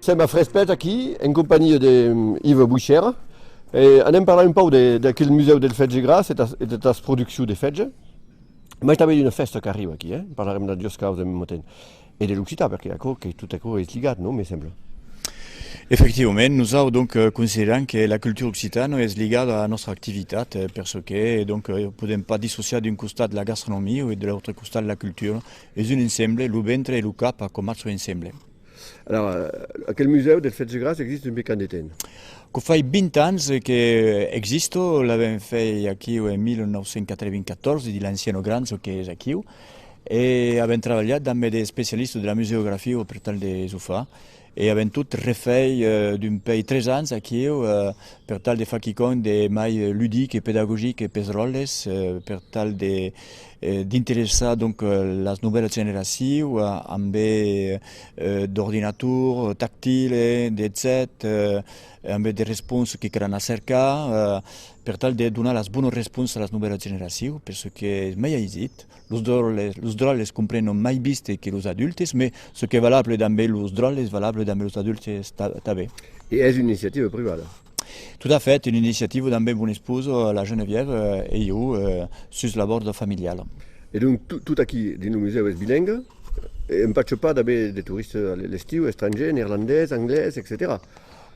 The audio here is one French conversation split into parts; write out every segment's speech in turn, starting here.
Som a Frespet aquí, en compagnia d'Yves Boucher, e anem parlant un peu d'aquell museu del Fetge Gras e de les produccions de Fetge. Ma també d'una festa que arriba aquí, parlarem de dues causes al même temps. Et de l'Occità, perquè tout à coup és lligat, no? Me sembla. Effectivament, nosaltres donc, considerem que la cultura occitana és lligada a la nostra activitat perquè donc, podem pas dissociar d'un costat la gastronomia i de l'altre costat la cultura. És un ensemble, el ventre i el cap començo ensemble. Alors, aquell museu del Fetge Gras existe un quant de temps? Que fa 20 anys que existo, l'avem fet aquí en 1994, de l'anciano Granzo que és aquí, e abbiamo treballat amb des especialistes de la museografia per tal de ho fer. E abbiamo tot refait d'un pays 3 anys aquí per tal de fer quelcom de mai ludic e pedagogic e per roles, per tal de d'interessar donc les nouvelles generacions amb d'ordinateur tàctil, d'headset, amb de responses que queren cercar, per tal de donar les bones respostes a les nouvelles generacions, perquè mai ha existit. Els droles comprenen mai vist que els adultes, però ce que és valable també els droles és valable també els adultes també. I és una iniciativa privada? Tout à fait, une initiative d'un bon épouse, la Geneviève, et yo, sur la borde familiale. Et donc, tout aquí, dins el museu és bilingue, em patxo pas d'haver de turistes a l'estiu, estrangers, neerlandès, anglès, etc.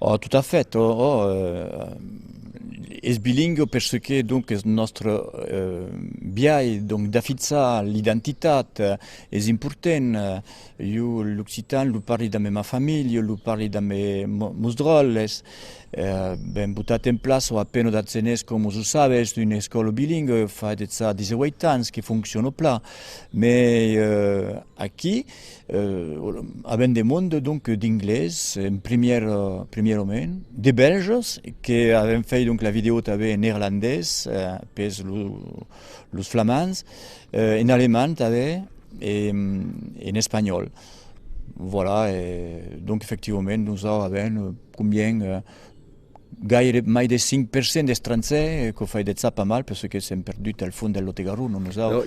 Oh, tout à fait. És bilingue perquè donc, el nostre biai d'affitzar l'identitat és important. Jo l'occitan lo parli de la meva família, lo parli de meus droles. Ben votat en place appena d'Atzenès, com ho sabes, d'una escola bilingue, fa 18 anys que funciona pla. Mais aquí, avem de món d'inglès, en primer moment, de belges, que avem fet donc, la vidéo també en neerlandès, per els flamands, en alemany també, et en espanyol. Voilà, donc effectivement, nous avons combien gairebé mai de 5% d'estrangers, que fa ça pas mal, parce que s'hem perdut al fons del Lot-et-Garonne.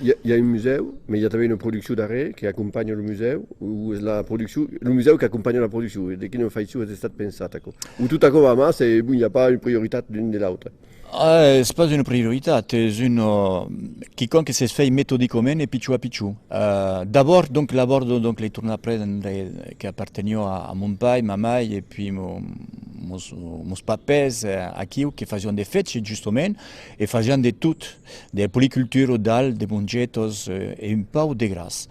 Il y a un museu, mais il y a també una producció darrere que acompanya el museu, o és la producció, el museu que acompanya la producció, de quina façó has estat pensat? O tot això va mà, il n'y a pas une prioritat l'une de l'altre? C'est pas une prioritat, c'est quelqu'un qui s'est fait méthodiquement et pichou à pichou. D'abord, donc, donc, les tournées après qui appartenaient à mon père, ma mère et puis mes papes aquí qui faisaient des fêtes justement et faisaient de tout, de polyculture, d'al, de mongetos et un peu de grâce,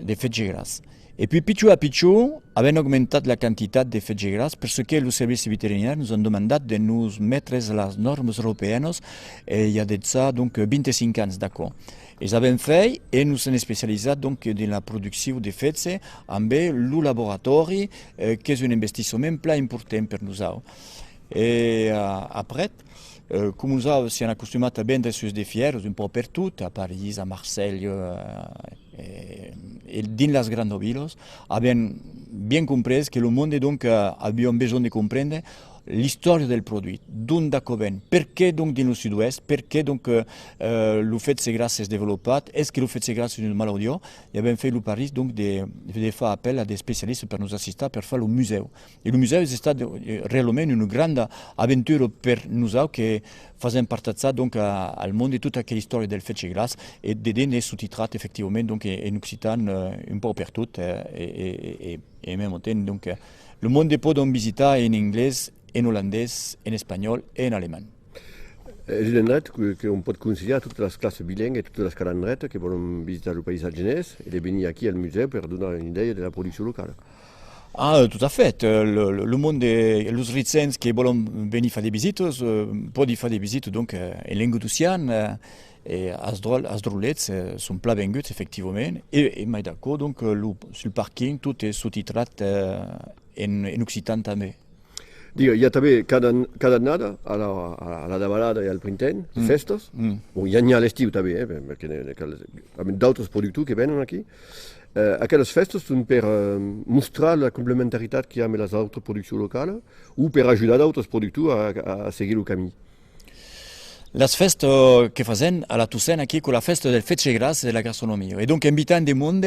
de fêtes grâce. Et puis, pichou à pichou, avem augmentat la quantitat de fetge gras perquè els serveis veterinaris ens han demandat de nous mettre les normes europeanes il y a de ça donc 25 anys d'acord. Els avem fet i ens hem especialitzat donc en la producció de fetge amb el laboratori que és un investissement pla important per nosaltres. Et après, com nosaltres s'han acostumat a vendre sus de fieres un peu per tot, a París, a Marseille, et dins les grandes villes, avem bien compris que el món donc havia besoin de comprendre l'història del produit, d'on ven, per què donc dins el sud-oest, per què donc el fetge gras s'ha desenvolupat, és que el fetge gras és una malaltia, i avem fet el París donc de fer apel a des especialistes per nos assistir per fer el museu. I el museu ha estat realment una gran aventura per nosaltres que fazem part donc al món de tota aquella història del fetge gras i de dins subtitrat effectivament donc en occitan un peu per tot i en même temps donc le món de podem visitar en anglès, en holandès, en espanyol i en alemany. És un endret que on pot considerar totes les classes bilingues i totes les calendretes que volen visitar el país argenès i de venir aquí al museu per donar una idea de la producció local. Ah, tout à fait. Le monde des Ricens qui volen venir faire des visites, peuvent faire des visites donc en langue occitane et as drolets sont pla venguts effectivement et mai d'accord donc sur le parking tout est sous-titrat en occitan també. Digue, hi ha també cada annada a la davalada i al printemps, festes. Hi ha a l'estiu també, perquè hi ha d'altres productors que venen aquí. Aquelles festes són per mostrar la complementaritat que hi ha amb les altres produccions locals o per ajudar d'altres productors a seguir el camí. Las feste che facem alla Toussaint qui con la festa del fetge gras della gastronomia. E donc invitant des monde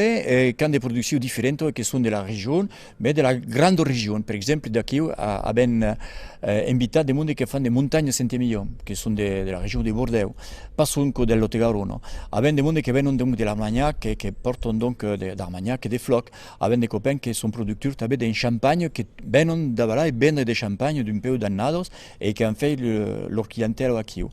qui ont des productions différentes qui sont de la région, mais de la grande région. Par exemple, d'aquí abbiamo invitato des monde qui font des montagnes Saint-Émilion, qui sont de la région de Bordeaux, pas seulement de l'Otegarono. Abbiamo des monde qui viennent donc de l'Armagnac, qui portent donc d'Armagnac et des flocs. Abbiamo des copains qui sont producteurs d'un champagne, qui viennent d'Avala et vendent des champagnes d'un peu d'annados et qui ont fait leur clientèle aquí.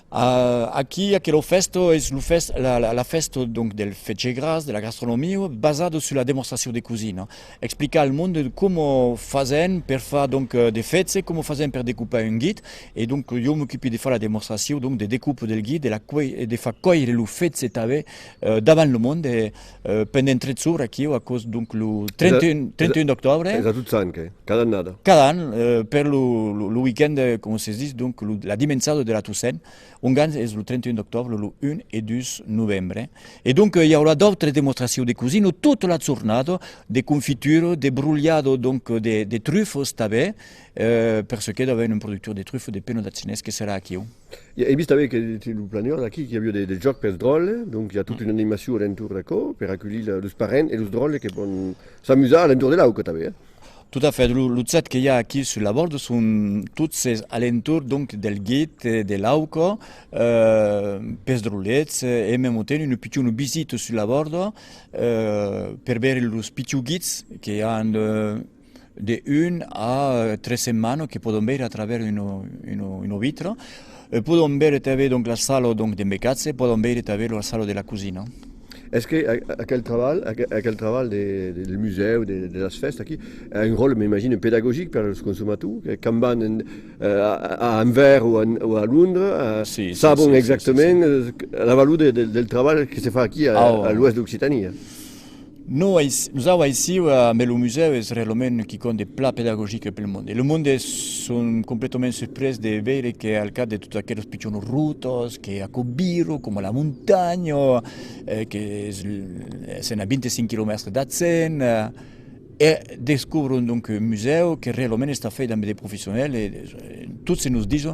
Aquí aquello festo es la festa donc del fetge gras, de la gastronomia, basado sur la démonstration de cuisine. Explicar al mondo come fazen per fare donc des fêtes, come fazen per découper un guide, et donc io m'occupe de faire la démonstration donc de découpe del guide et de faire coire le fêtes també davant le monde pendant 3 jours aquí a cause donc le 31 d'octobre. C'est à Toussaint, cada annada. Cada an per le week-end, comme se dit, donc la dimensione de la Toussaint. Un gan és el 31 d'octobre, le 1 et 2 novembre. Et donc il y aura d'autres démonstrations de cuisine toute la giornata, de confiture, de brugliado, donc de truffes també, parce que davant un producteur de truffes de peno d'Atzines qui sera aquí. He vist també que el planeur d'aquí, que hi havia des jocs per drôles, donc hi ha tota una animació alentour d'acó per acollir els parents i els drôles que poden s'amusar alentour de l'auca també. Tout à fait. Le set qu'il y a aquí sur la borde sont tous ces alentours donc del guide, de l'auco, pes drôlets, et même une petite visite sur la borde per ver les petits guides qui ont de 1 à 3 semaines qui peuvent ver à travers une vitre. Poden ver també donc la salle donc de Mbekatse, poden ver també la salle de la cuisine. Est-ce que aquel travail del museu, de les fêtes aquí, a un rôle, m'imagine, pédagogique pour les consommateurs, quand van à Anvers ou à Londres, savent exactement la valeur del travail qui se fait ici à l'ouest d'Occitanie. Nous avons ici, mais le musée est réellement qui compte des plats pédagogiques pour le monde. Et le monde sont complètement surpris de voir qu'au cas de toutes aquelles petites routes, qui à Cobiro, comme la montagne, que c'est à 25 km d'Atzen, et découvrent donc un musée qui réellement est fait dans des professionnels et tous nous disent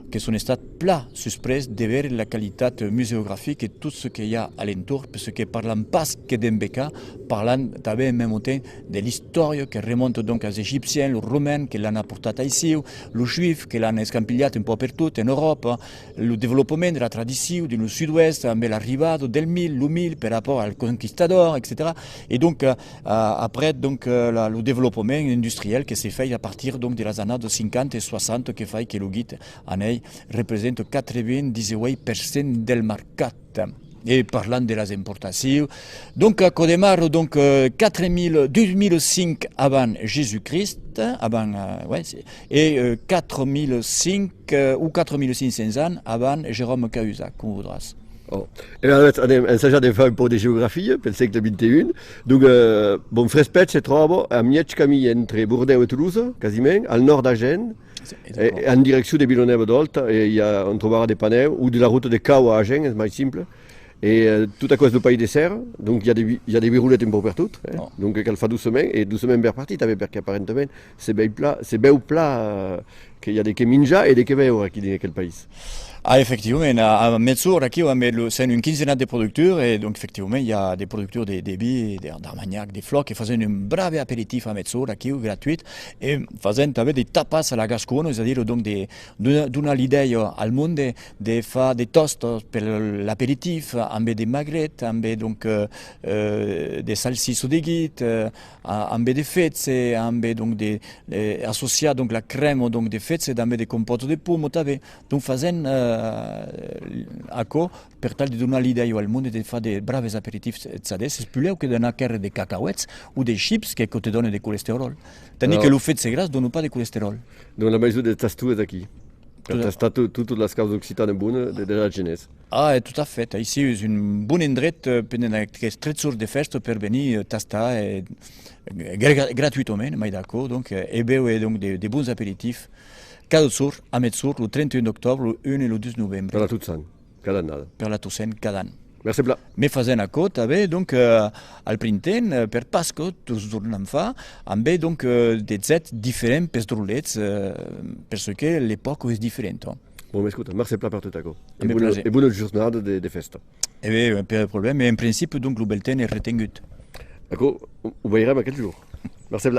que sont estat plat surpris de voir la qualité muséographique et tout ce qu'il y a alentour, parce que parlant pas que d'Mbeka, parlant també en même temps de l'histoire qui remonte donc aux Égyptiens, aux Romains qui l'ont apporté ici, les Juifs qui l'ont escampillat un peu partout en Europe, le développement de la tradition du sud-ouest, avec l'arrivée del mille par rapport au conquistador, etc. Et donc après donc le développement industriel qui s'est fait à partir donc de les années 50 et 60 qui fait que le guide en représente 98% del mercat. Et parlant de les importations, donc qu'on démarre donc 2005 avant Jésus-Christ, et 4005 ou 4500 ans avant Jérôme Cahuzac, comme vous voudrez. Oh. Et alors, on s'agit de faire un peu de géographie pour le siècle XXI. Donc, bon, Frespet se trouve à miège camí entre Bordeaux et Toulouse, quasiment, au nord d'Agen, en direction de Villeneuve d'Olt. On trouvera des panneaux ou de la route de Cau à Agen, c'est plus simple. Et tout à cause du pays des serres, donc il y a des roulettes un peu partout. Donc, elle fait doucement, et doucement bien parti, parce qu'apparemment, c'est bien plat, qu'il y a des keminja et des keveo qui dans quel pays. Ah, effectivement, à Metsour, c'est une quinzaine de producteurs, et donc effectivement, il y a des producteurs de billes, d'Armagnac, des flocs, qui faisaient un brave apéritif à Metsour, gratuit, et faisaient des tapas à la gascone, c'est-à-dire donc d'une idée au monde de faire des toasts pour l'apéritif, avec des magrettes, avec donc des salsicces de guide, avec des fêtes, avec donc associés donc la crème donc des fêtes, avec des compotes de pommes, donc faisaient per tal de donar l'idea al món de fer de braves aperitifs tzades, es plus que d'anar carrer de cacauets ou de chips que te donen de colesterol. Tandis que le fet de gras ne donne pas de colesterol. Donc la maison de tastues aquí. Per tastar toutes les causes occitanes bonnes de la jeunesse. Ah, tout à fait. Ici, c'est un bon endroit pendant aquests 3 jours de festa per venir tastar gratuïtement, mai d'accord, donc, et beure donc de bons apéritifs. Cada jour, a Metsour, le 31 octobre, le 1 et le 2 novembre. Per la Toussaint, cada annada. Per la Toussaint, cada an. Merci pla. Mais faisant à côte, donc al printemps, per Pasco, tous tornem fa, amb donc des zets différents pels drolets, parce que l'époque est différente. Bon, mais écoute, merci per tutto. plaisir. E buona giornata de festa. Eh bien, pas de problème. Mais en principe, donc, le bulletin est retenu. D'accord, ho veurem aquest jour. Merci.